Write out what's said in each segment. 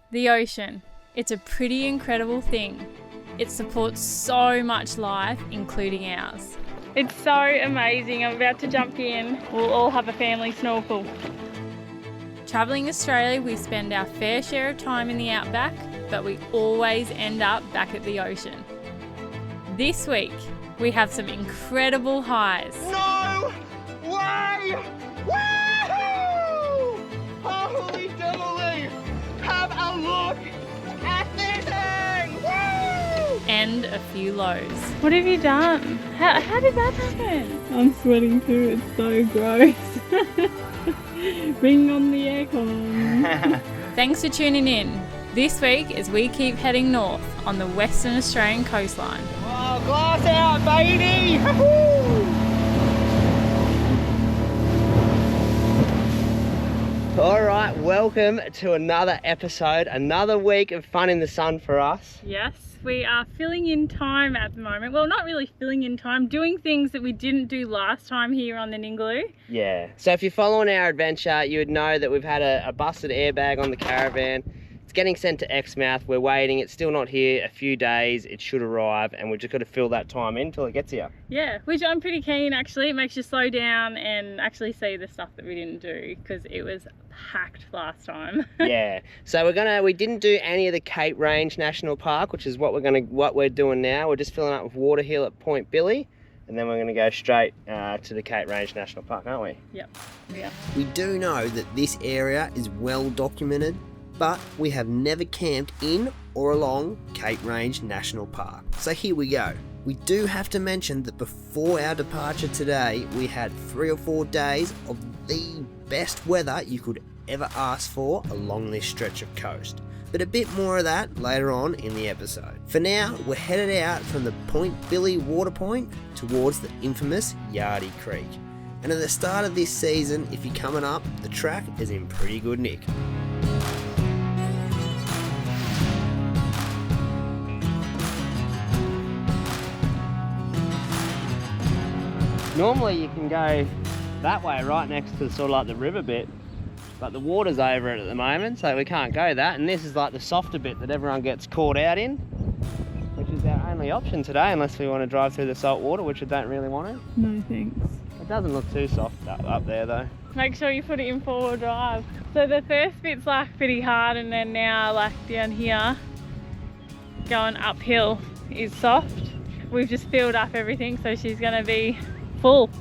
The ocean. It's a pretty incredible thing. It supports so much life, including ours. It's so amazing. I'm about to jump in. We'll all have a family snorkel. Travelling Australia, we spend our fair share of time in the outback, but we always end up back at the ocean. This week, we have some incredible highs. No way! Woohoo! Holy dooly! Have a look at this thing! Woo! And a few lows. What have you done? How did that happen? I'm sweating too, it's so gross. Bring on the aircon. Thanks for tuning in this week as we keep heading north on the Western Australian coastline. Oh, glass out, baby! All right, welcome to another episode, another week of fun in the sun for us. Yes, we are filling in time at the moment. Well, not really filling in time, doing things that we didn't do last time here on the Ningaloo. Yeah, so if you're following our adventure, you would know that we've had a busted airbag on the Caravan. It's getting sent to Exmouth. We're waiting. It's still not here. A few days. It should arrive, and we've just got to fill that time in until it gets here. Yeah, which I'm pretty keen actually. It makes you slow down and actually see the stuff that we didn't do because it was packed last time. Yeah. So we didn't do any of the 𝐬𝐻𝐸 National Park, which is what we're doing now. We're just filling up with water hill at Point Billy. And then we're going to go straight to the 𝐬𝐻𝐸 National Park, aren't we? Yep. Yeah. We do know that this area is well documented, but we have never camped in or along 𝐬𝐻𝐸 National Park. So here we go. We do have to mention that before our departure today, we had 3 or 4 days of the best weather you could ever ask for along this stretch of coast. But a bit more of that later on in the episode. For now, we're headed out from the Point Billy water point towards the infamous Yardie Creek. And at the start of this season, if you're coming up, the track is in pretty good nick. Normally you can go that way right next to sort of like the river bit, but the water's over it at the moment, so we can't go that. And this is like the softer bit that everyone gets caught out in, which is our only option today, unless we want to drive through the salt water, which we don't really want to. No thanks. It doesn't look too soft up there though. Make sure you put it in 4-wheel drive. So the first bit's like pretty hard, and then now like down here, going uphill is soft. We've just filled up everything, so she's gonna be full.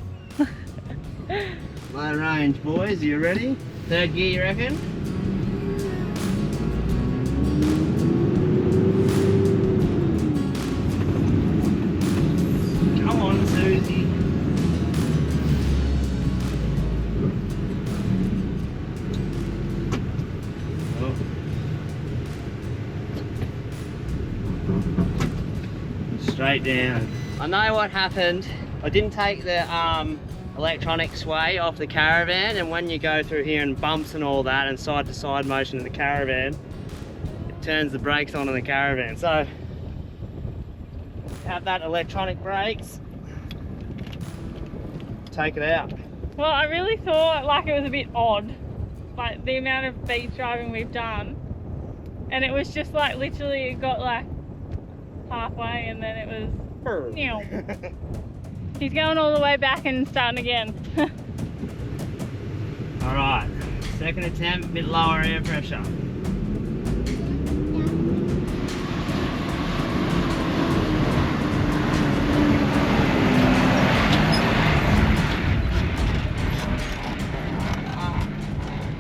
Low range, boys, you ready? 3rd gear, you reckon? Come on, Susie. Oh. Straight down. I know what happened. I didn't take the electronic sway off the Caravan, and when you go through here and bumps and all that and side to side motion in the Caravan, it turns the brakes on in the Caravan. So have that electronic brakes, take it out. Well, I really thought like it was a bit odd, like the amount of beach driving we've done, and it was just like literally it got like halfway and then it was meow. He's going all the way back and starting again. Alright, 2nd attempt, bit lower air pressure.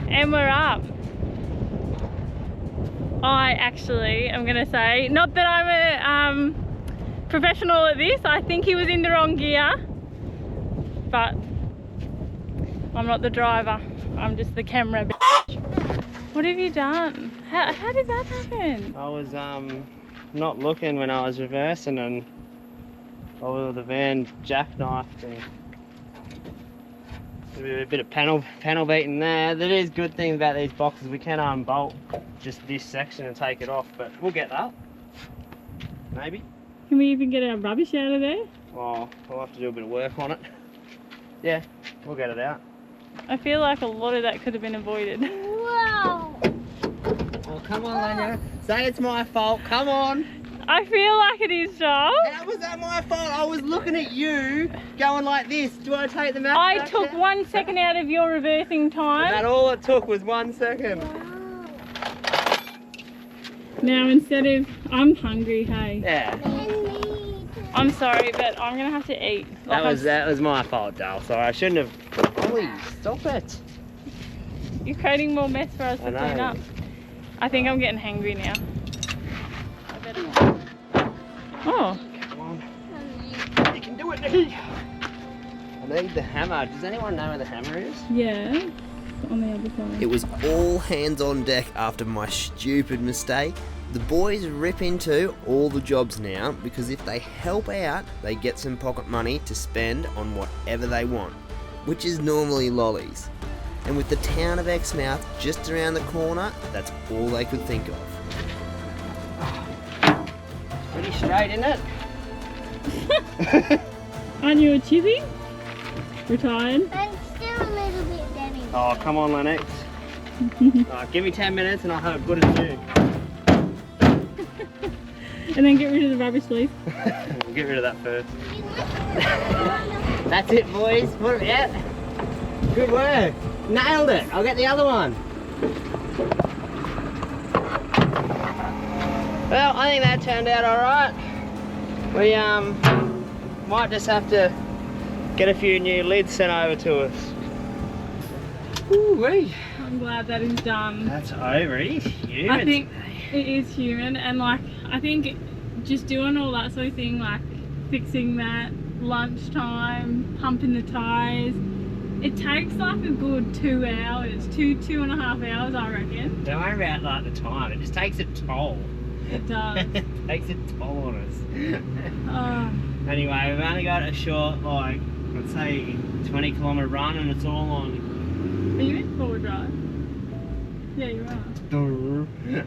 And we're up. I actually am gonna say, not that I'm a professional at this, I think he was in the wrong gear, but I'm not the driver, I'm just the camera bitch. What have you done? How did that happen? I was not looking when I was reversing, and the van jackknifed and a bit of panel beating there. That is a good thing about these boxes, we can unbolt just this section and take it off, but we'll get that, maybe. Can we even get our rubbish out of there? Well, we'll have to do a bit of work on it. Yeah, we'll get it out. I feel like a lot of that could have been avoided. Wow! We'll Come on, Elenya. Say it's my fault. Come on. I feel like it is, Joel. How was that my fault? I was looking at you going like this. Do I take the map I back took now? 1 second out of your reversing time. And that all it took was 1 second. Now instead of, I'm hungry, hey. Yeah. I'm sorry, but I'm gonna have to eat. Like That was my fault, Dale. Sorry, I shouldn't have. Please stop it. You're creating more mess for us to I clean know. up. I think I'm getting hangry now. I better. Oh. Come on. You can do it, Nicky. I need the hammer. Does anyone know where the hammer is? Yeah. It's on the other side. It was all hands on deck after my stupid mistake. The boys rip into all the jobs now because if they help out, they get some pocket money to spend on whatever they want, which is normally lollies. And with the town of Exmouth just around the corner, that's all they could think of. Pretty straight, isn't it? Aren't you a chippy? Retired? I'm still a little bit damaged. Oh, come on, Lennox. Alright, give me 10 minutes and I'll have it good as new. And then get rid of the rubbish leaf. We'll get rid of that first. That's it, boys. Put it out. Good work. Nailed it. I'll get the other one. Well, I think that turned out alright. We might just have to get a few new lids sent over to us. Ooh-wee. I'm glad that is done. That's over. It is huge. I think it is human, and like I think just doing all that sort of thing, like fixing that, lunchtime, pumping the tyres, it takes like a good 2 hours, 2.5 hours I reckon. Don't worry about like the time, it just takes a toll. It does. It takes a toll on us. Oh, Anyway, we've only got a short, like, let's say 20-kilometre run and it's all on. are you in forward drive? Yeah, you are.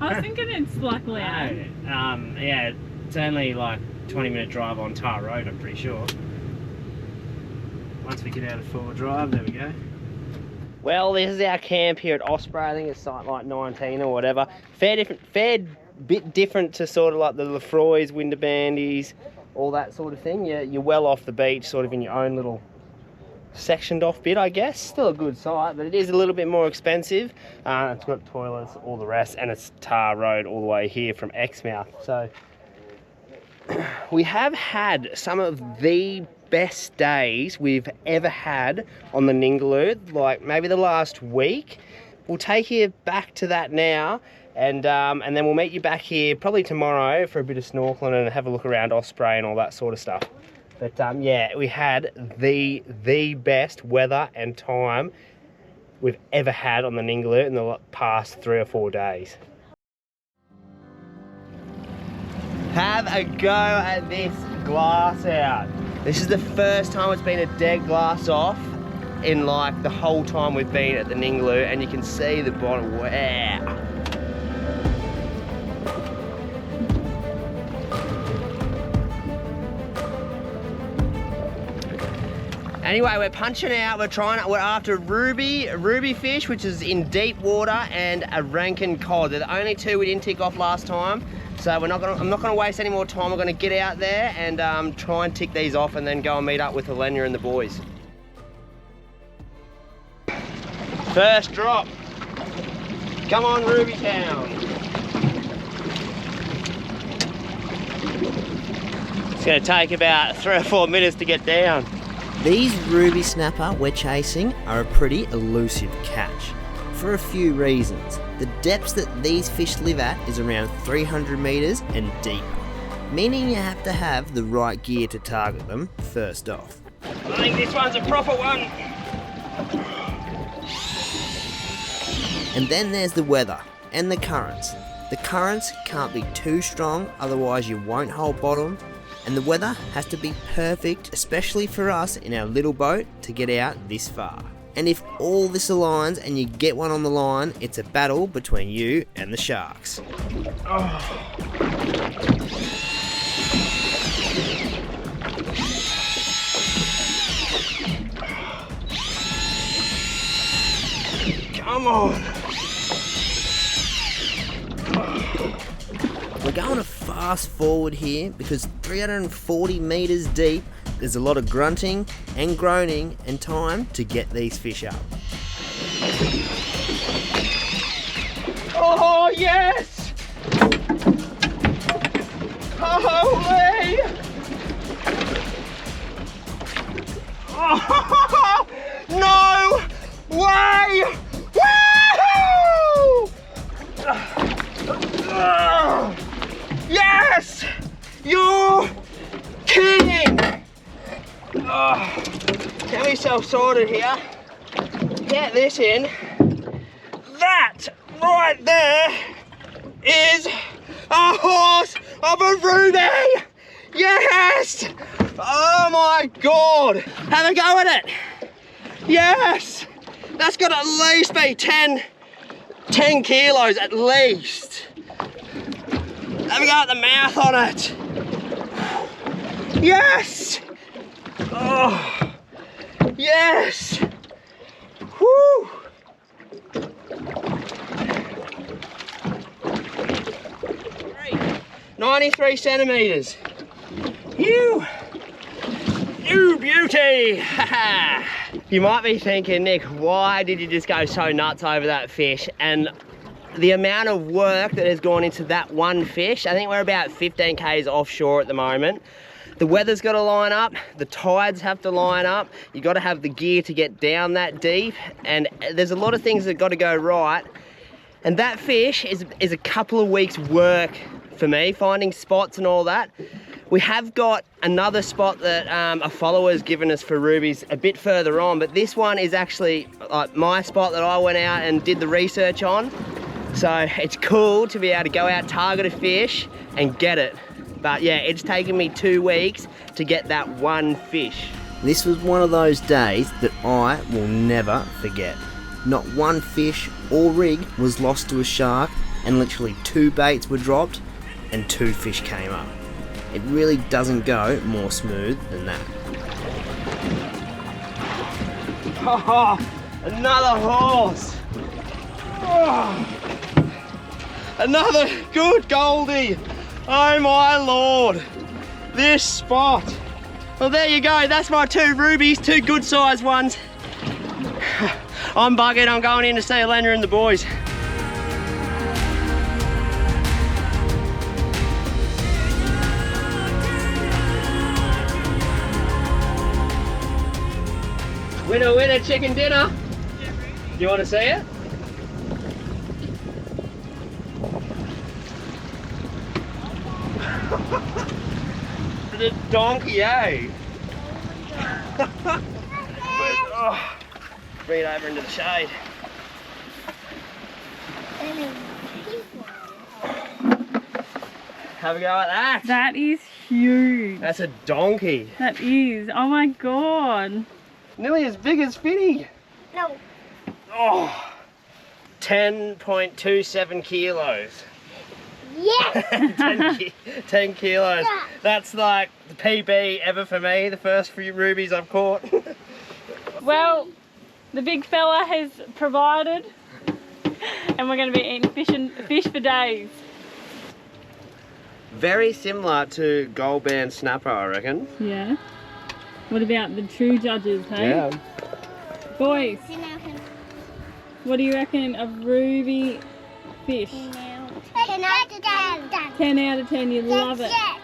I was thinking it's like loud. No, yeah, it's only like 20-minute drive on tar road, I'm pretty sure. Once we get out of forward drive, there we go. Well, this is our camp here at Osprey. I think it's site like 19 or whatever. Fair bit different to sort of like the Lefroy's, Windabandies, all that sort of thing. You're well off the beach, sort of in your own little sectioned off bit, I guess. Still a good site, but it is a little bit more expensive. It's got toilets, all the rest, and it's tar road all the way here from Exmouth. So we have had some of the best days we've ever had on the 𝐼𝐻𝐻𝐸, like maybe the last week. We'll take you back to that now, and then we'll meet you back here probably tomorrow for a bit of snorkeling and have a look around Osprey and all that sort of stuff. But yeah, we had the best weather and time we've ever had on the 𝐼𝐻𝐻𝐸 in the past 3 or 4 days. Have a go at this glass out. This is the first time it's been a dead glass off in like the whole time we've been at the 𝐼𝐻𝐻𝐸, and you can see the bottom. Wow. Anyway, we're punching out. We're after ruby fish, which is in deep water, and a 𝐟𝐮𝐫𝐿. They're the only two we didn't tick off last time. So I'm not gonna waste any more time. We're gonna get out there and try and tick these off, and then go and meet up with Elenya and the boys. First drop. Come on, Ruby Town. It's gonna take about 3 or 4 minutes to get down. These ruby snapper we're chasing are a pretty elusive catch, for a few reasons. The depths that these fish live at is around 300 metres and deeper, meaning you have to have the right gear to target them first off. I think this one's a proper one. And then there's the weather and the currents. The currents can't be too strong, otherwise you won't hold bottom. And the weather has to be perfect, especially for us in our little boat, to get out this far. And if all this aligns and you get one on the line, it's a battle between you and the sharks. Oh. Come on. We're going to fast forward here because 340 metres deep, there's a lot of grunting and groaning and time to get these fish up. Oh yes! Holy! Oh, no way! Woo! Yes! You're kidding! Get myself sorted here. Get this in. That right there is a horse of a ruby! Yes! Oh my God! Have a go at it! Yes! That's got to at least be 10 kilos at least. Have a go at the mouth on it. Yes! Oh, yes! Woo! Great. 93 centimetres. You beauty! You might be thinking, Nick, why did you just go so nuts over that fish? And the amount of work that has gone into that one fish, I think we're about 15 k's offshore at the moment. The weather's got to line up, the tides have to line up, you got to have the gear to get down that deep, and there's a lot of things that got to go right. And that fish is a couple of weeks work for me, finding spots and all that. We have got another spot that a follower's given us for rubies a bit further on, but this one is actually my spot that I went out and did the research on. So it's cool to be able to go out, target a fish and get it. But yeah, it's taken me 2 weeks to get that one fish. This was one of those days that I will never forget. Not one fish or rig was lost to a shark, and literally 2 baits were dropped and 2 fish came up. It really doesn't go more smooth than that. Oh, another horse. Oh, another good Goldie. Oh my Lord. This spot. Well, there you go. That's my 2 rubies, 2 good sized ones. I'm bugging. I'm going in to see Elenya and the boys. Winner, winner, chicken dinner. Do you want to see it? The donkey, eh? Oh, bring it over into the shade. Have a go at that. That is huge. That's a donkey. That is. Oh my God. Nearly as big as Finny. No. Oh, 10.27 kilos. Yes. 10 kilos. Yeah. That's like the PB ever for me, the first few rubies I've caught. Well, the big fella has provided, and we're going to be eating fish for days. Very similar to gold band snapper, I reckon. Yeah. What about the true judges, hey? Yeah. Boys, what do you reckon of ruby fish? 10 out of 10. 10 out of 10, you love it. Yes.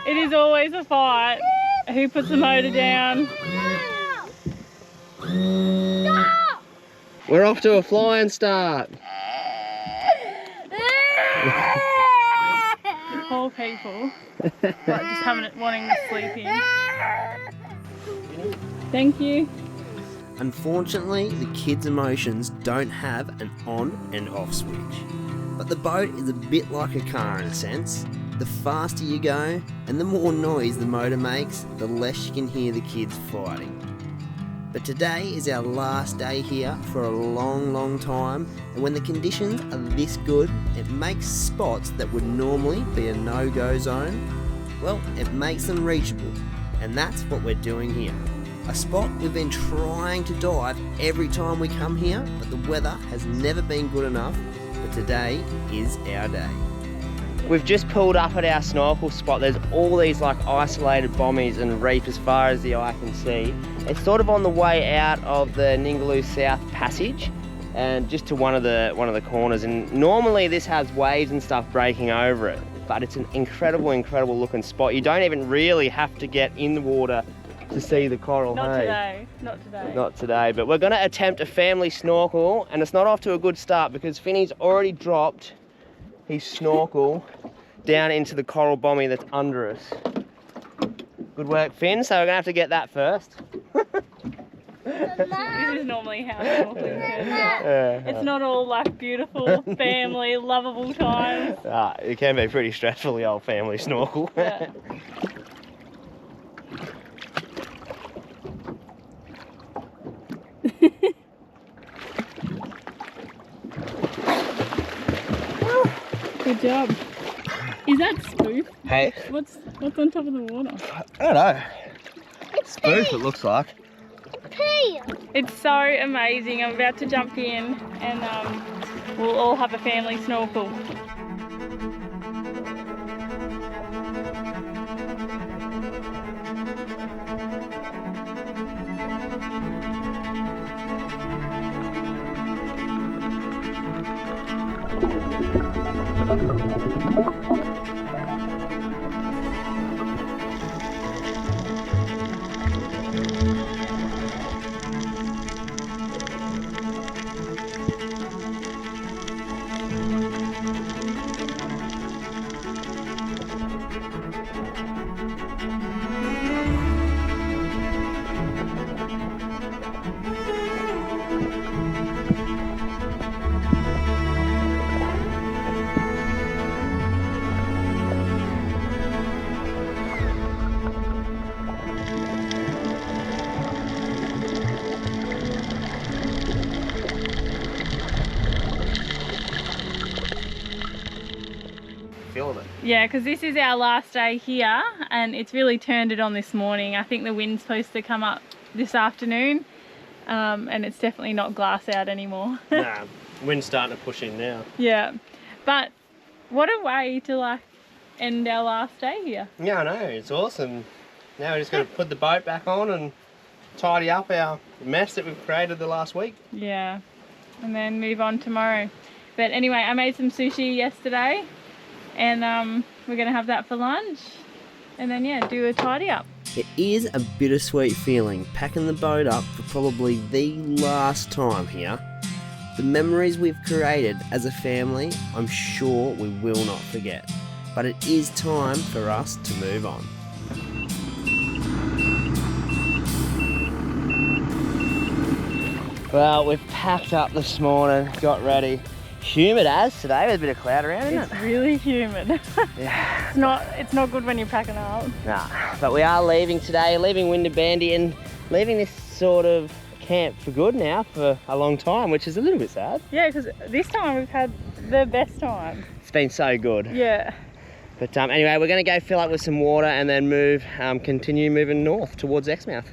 It is always a fight. Who puts the motor down? No. We're off to a flying start. Poor people. Like just wanting to sleep in. Thank you. Unfortunately, the kids' emotions don't have an on and off switch. But the boat is a bit like a car in a sense. The faster you go, and the more noise the motor makes, the less you can hear the kids fighting. But today is our last day here for a long time, and when the conditions are this good, it makes spots that would normally be a no-go zone, well, it makes them reachable, and that's what we're doing here. A spot we've been trying to dive every time we come here, but the weather has never been good enough, but today is our day. We've just pulled up at our snorkel spot. There's all these like isolated bommies and reef as far as the eye can see. It's sort of on the way out of the 𝐚𝐻𝐸 South Passage and just to one of the corners. And normally this has waves and stuff breaking over it, but it's an incredible looking spot. You don't even really have to get in the water to see the coral. Not hey? today. Not today, but we're going to attempt a family snorkel, and it's not off to a good start because Finny's already dropped his snorkel down into the coral bommy that's under us. Good work, Finn. So we're gonna have to get that first. This is normally how snorkeling turns out. It's not all like beautiful, family, lovable times. It can be pretty stressful, the old family snorkel. Yeah. Good job. Is that spoof? Hey? What's on top of the water? I don't know. Spoof it looks like. It's so amazing. I'm about to jump in and we'll all have a family snorkel. Yeah, because this is our last day here and it's really turned it on this morning. I think the wind's supposed to come up this afternoon and it's definitely not glass out anymore. Nah, wind's starting to push in now. Yeah, but what a way to like end our last day here. Yeah, I know, it's awesome. Now we're just going to put the boat back on and tidy up our mess that we've created the last week. Yeah, and then move on tomorrow. But anyway, I made some sushi yesterday and we're going to have that for lunch and then yeah, do a tidy up. It is a bittersweet feeling packing the boat up for probably the last time here. The memories we've created as a family, I'm sure we will not forget. But it is time for us to move on. Well, we've packed up this morning, got ready. Humid as today with a bit of cloud around, isn't it? It's really humid. Yeah. It's not good when you're packing up. Nah, but we are leaving today, leaving Windabandy and leaving this sort of camp for good now for a long time, which is a little bit sad. Yeah, because this time we've had the best time. It's been so good. Yeah. But anyway, we're going to go fill up with some water and then continue moving north towards Exmouth.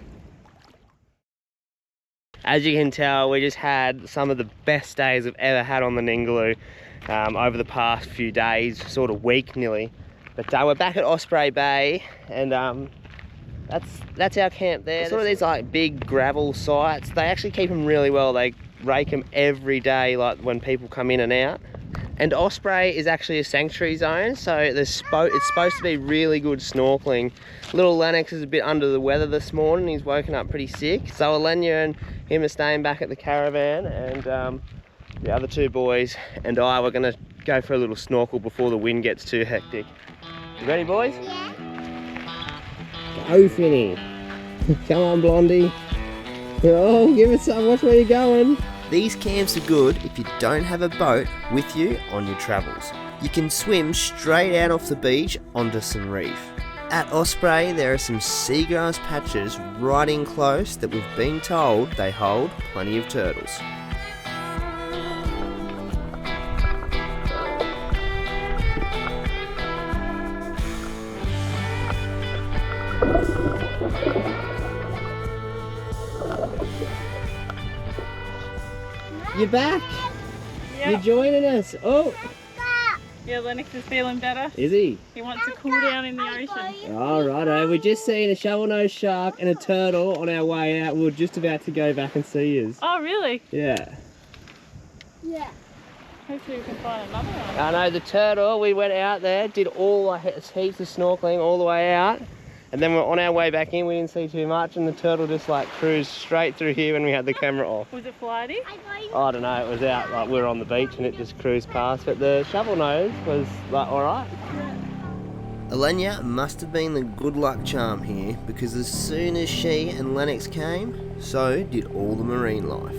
As you can tell, we just had some of the best days I've ever had on the 𝐚𝐻𝐸 over the past few days, sort of week nearly. But we're back at Osprey Bay and that's our camp there. Sort of these like big gravel sites. They actually keep them really well. They rake them every day, like when people come in and out. And Osprey is actually a sanctuary zone, so it's supposed to be really good snorkeling. Little Lennox is a bit under the weather this morning. He's woken up pretty sick. So Elenya and Him is staying back at the caravan, and the other two boys and I were gonna go for a little snorkel before the wind gets too hectic. You ready, boys? Yeah. Go, Finny. Come on, Blondie. Oh, give it some. Watch where you're going. These camps are good if you don't have a boat with you on your travels. You can swim straight out off the beach onto some reef. At Osprey, there are some seagrass patches right in close that we've been told they hold plenty of turtles. You're back. Yeah. You're joining us. Oh, Yeah, Lennox is feeling better. is he? He wants to cool down in the ocean. All righto. We just seen a shovel-nosed shark and a turtle on our way out. We were just about to go back and see you. Oh, really? Yeah. Yeah. Hopefully we can find another one. I know the turtle. We went out there, did all heaps of snorkeling all the way out, and then we're on our way back in. We didn't see too much, and the turtle just like cruised straight through here when we had the camera off. Was it flighty? I don't know. It was out like we were on the beach and it just cruised past. But the shovel nose was like all right. Elenya must have been the good luck charm here, because as soon as she and Lennox came, so did all the marine life.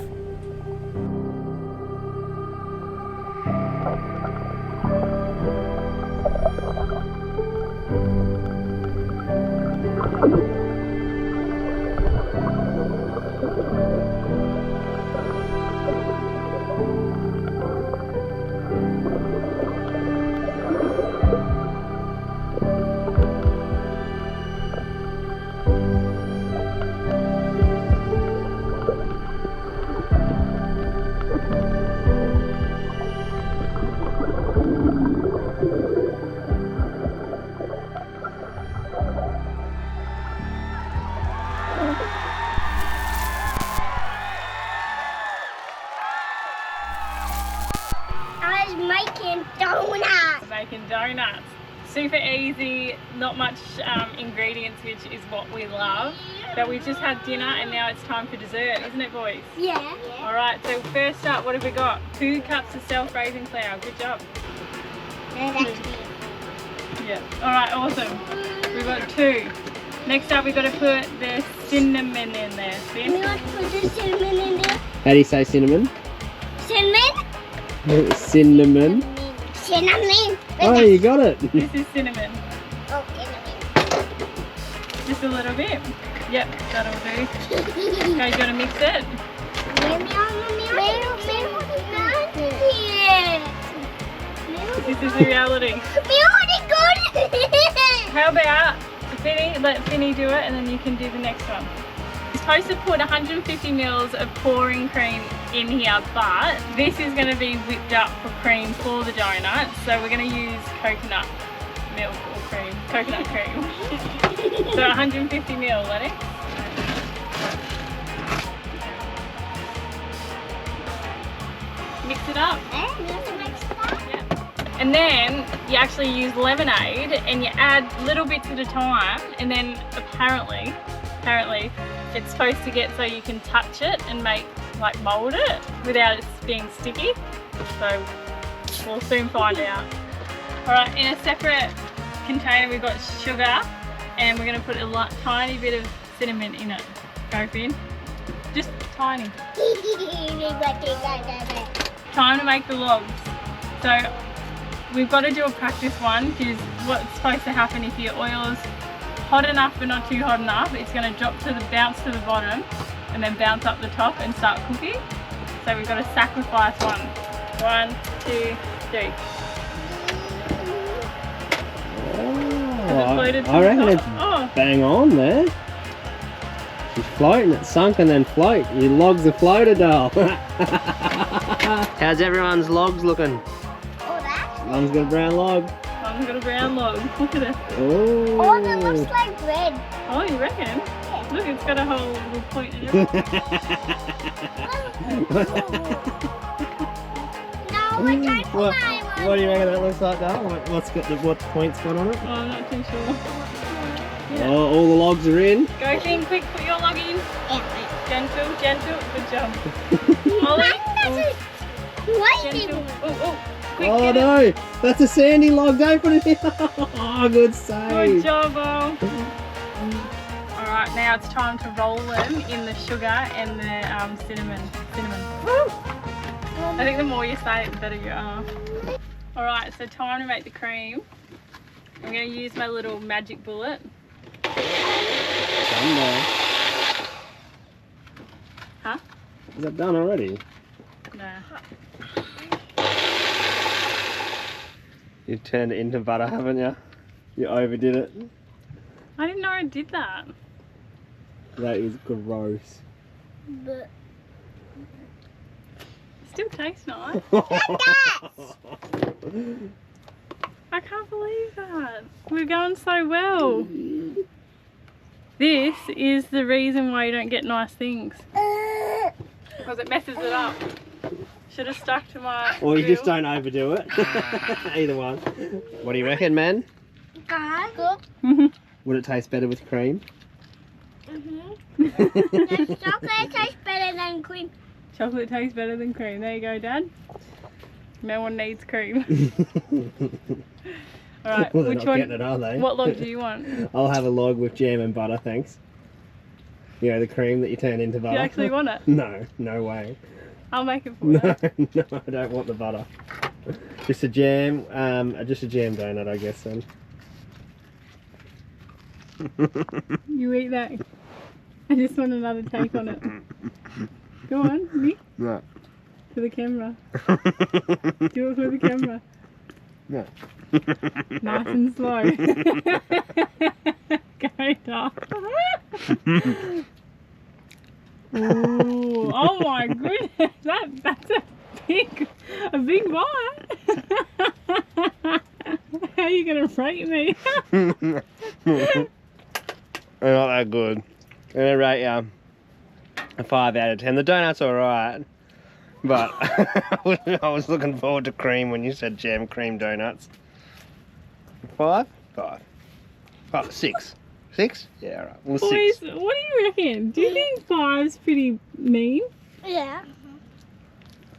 I was making donuts. Making donuts. Super easy, not much ingredients, which is what we love. But we've just had dinner and now it's time for dessert, isn't it, boys? Yeah. Alright, so first up, what have we got? 2 cups of self-raising flour. Good job. Yeah. Alright, awesome. We've got 2. Next up, we've got to put the cinnamon in there. We See? want to put the cinnamon in there. How do you say cinnamon? Cinnamon? Cinnamon. Cinnamon. Oh, you got it. This is cinnamon. Oh, cinnamon. Just a little bit. Yep, that'll do. Okay, you gotta mix it. This is the reality. How about let Finny do it and then you can do the next one. You're supposed to put 150 mils of pouring cream in here, but this is going to be whipped up for cream for the donut, so we're going to use coconut milk or cream, coconut cream. So 150 mil, Lennox. Mix it up. Yeah. And then you actually use lemonade and you add little bits at a time, and then apparently it's supposed to get so you can touch it and mold it without it being sticky. So we'll soon find out. Alright, in a separate container we've got sugar, and we're going to put a tiny bit of cinnamon in it. Go, Finn. Just tiny. Time to make the logs. So we've got to do a practice one, because what's supposed to happen if your oil's hot enough but not too hot enough, it's going to bounce to the bottom and then bounce up the top and start cooking. So we've got to sacrifice one. 1, 2, 3. Oh, I reckon it's bang on there. She's floating, it's sunk and then float. Your log's a floater, doll. How's everyone's logs looking? Mum's got a brown log. Mum's got a brown log. Look at it. Oh. Oh, that looks like red. Oh, you reckon? Yeah. Look, it's got a whole little point in it. No, I can't What find one. do you reckon that looks like, doll? What point's got on it? Oh, I'm not too sure. Yeah. Oh, all the logs are in. Go Finn, quick, put your log in. Yeah. Gentle, gentle, good job. Ollie, Why is gentle. it? Oh, quick, Oh get it. no, that's a sandy log. Don't put it in. Oh, good save. Good job, Ol. Alright, now it's time to roll them in the sugar and the cinnamon. I think the more you say it, the better you are. Alright, so time to make the cream. I'm going to use my little magic bullet. Done there. Huh? Is that done already? No. You've turned it into butter, haven't you? You overdid it. I didn't know I did that. That is gross. But Still tastes nice. I can't believe that. We're going so well. This is the reason why you don't get nice things. Because it messes it up. Should have stuck to my Or you grill. just don't overdo it. Either one. What do you reckon, man? good. Would it taste better with cream? The chocolate tastes better than cream. Chocolate tastes better than cream. There you go, Dad. No one needs cream. Alright, Well, they're which not one? getting it, are they? What log do you want? I'll have a log with jam and butter, thanks. You know, the cream that you turn into butter. You actually want it? No, no way. I'll make it for No, you. no, I don't want the butter. Just a jam, just a jam donut, I guess, then. You eat that. I just want another take on it. Go on, Nick. No. For the camera. Do it for the camera. No. Nice and slow. Go, Doc. Ooh, oh my goodness, that's a big bite. How are you gonna rate me? They're not that good. I'm gonna rate you a 5 out of 10. The donut's alright, but I was looking forward to cream when you said jam cream donuts. 5? 5. 6. 6? Yeah, alright. Well, Boys, 6. what do you reckon? Do you think 5's pretty mean? Yeah.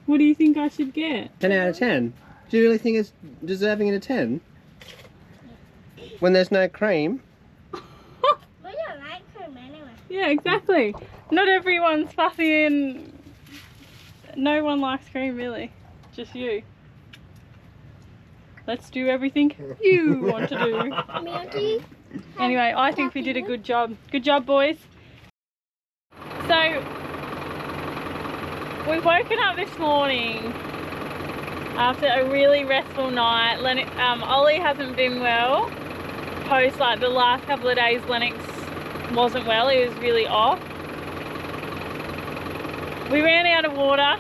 What do you think I should get? 10 out of 10? Do you really think it's deserving of a 10? When there's no cream? We don't like cream anyway. Yeah, exactly. Not everyone's fussy and no one likes cream really. Just you. Let's do everything you want to do. Milky. Anyway, I think we did a good job. Good job, boys. So, we've woken up this morning after a really restful night. Ollie hasn't been well. Post like the last couple of days, Lennox wasn't well. He was really off. We ran out of water.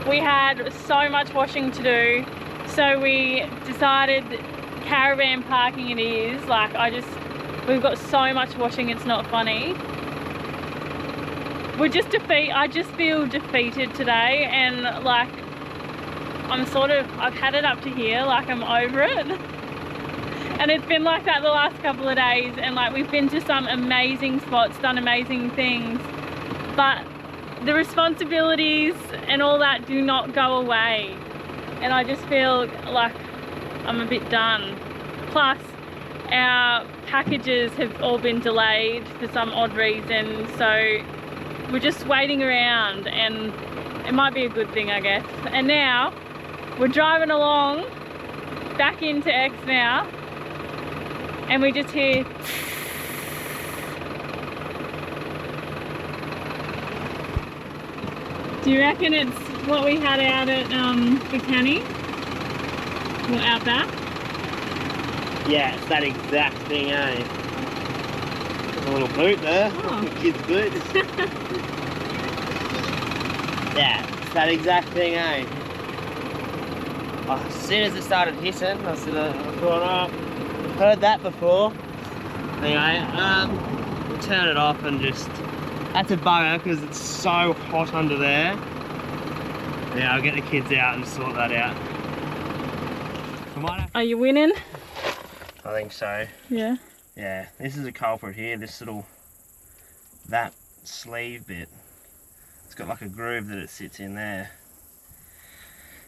We had so much washing to do. So we decided caravan parking it is. Like we've got so much washing, it's not funny. I just feel defeated today, and like I've had it up to here, like I'm over it. And it's been like that the last couple of days, and like we've been to some amazing spots, done amazing things, but the responsibilities and all that do not go away. And I just feel like I'm a bit done. Plus, our packages have all been delayed for some odd reason, so we're just waiting around, and it might be a good thing, I guess. And now we're driving along back into Exmouth, and we just hear do you reckon it's what we had out at the canny? Or out back? Yeah, it's that exact thing, eh? A little boot there. Oh. Kids' boots. Yeah, it's that exact thing, eh? Oh, as soon as it started hissing, I thought, oh, heard that before. Anyway, we'll turn it off and just... That's a bugger because it's so hot under there. Yeah, I'll get the kids out and sort that out. Are you winning? I think so. Yeah. Yeah, this is a culprit here, that sleeve bit. It's got like a groove that it sits in there.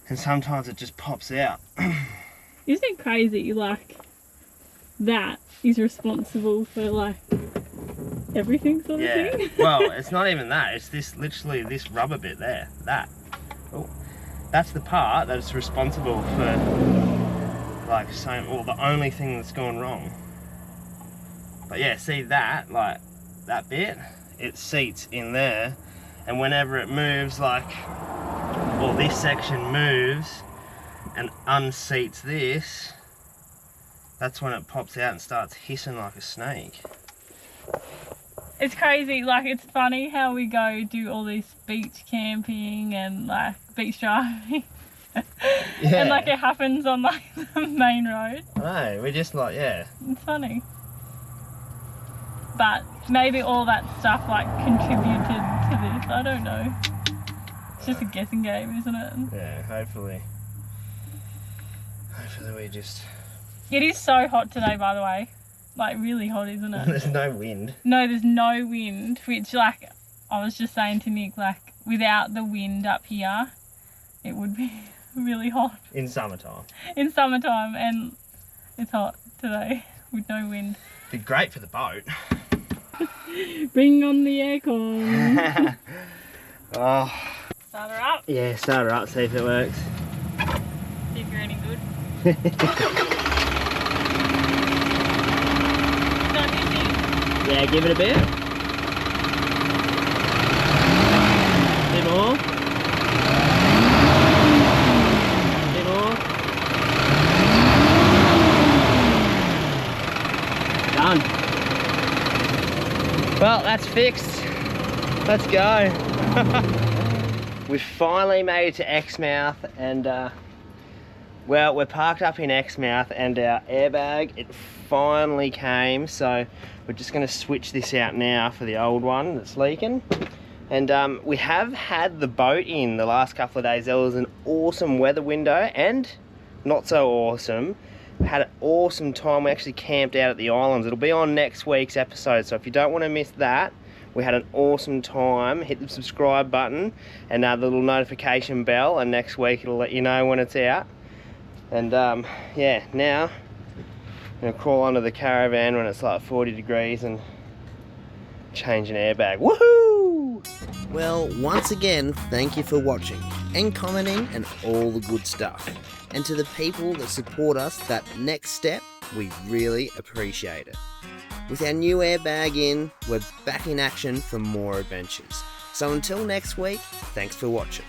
And sometimes it just pops out. Isn't it crazy, like, that is responsible for, like, everything sort of thing? Well, it's not even that, it's literally this rubber bit there, that. Oh, that's the part that's responsible for, like, the only thing that's gone wrong. But yeah, see that, like, that bit, it seats in there, and whenever it moves, like, or this section moves and unseats this, that's when it pops out and starts hissing like a snake. It's crazy, like, it's funny how we go do all this beach camping and, like, beach driving. Yeah. And, like, it happens on, like, the main road. No, we're just like, yeah. It's funny. But maybe all that stuff, like, contributed to this. I don't know. It's just a guessing game, isn't it? Yeah, hopefully we just... It is so hot today, by the way. Like, really hot, isn't it? There's no wind. No, there's no wind, which, like, I was just saying to Nick, like, without the wind up here, it would be really hot. In summertime. In summertime, and it's hot today with no wind. Be great for the boat. Bring on the aircon. Oh. Start her up. Yeah, start her up, see if it works. See if you're any good. Not easy. Yeah, give it a bit. Bit more. Bit more. Done. Well, that's fixed. Let's go. We've finally made it to Exmouth, and well, we're parked up in Exmouth and our airbag, it finally came, so we're just going to switch this out now for the old one that's leaking. And we have had the boat in the last couple of days. There was an awesome weather window, and not so awesome. We had an awesome time. We actually camped out at the islands. It'll be on next week's episode, so if you don't want to miss that, we had an awesome time. Hit the subscribe button and the little notification bell, and next week it'll let you know when it's out. And yeah, now I'm gonna crawl under the caravan when it's like 40 degrees and change an airbag. Woohoo! Well, once again, thank you for watching and commenting and all the good stuff. And to the people that support us that next step, we really appreciate it. With our new airbag in, we're back in action for more adventures. So until next week, thanks for watching.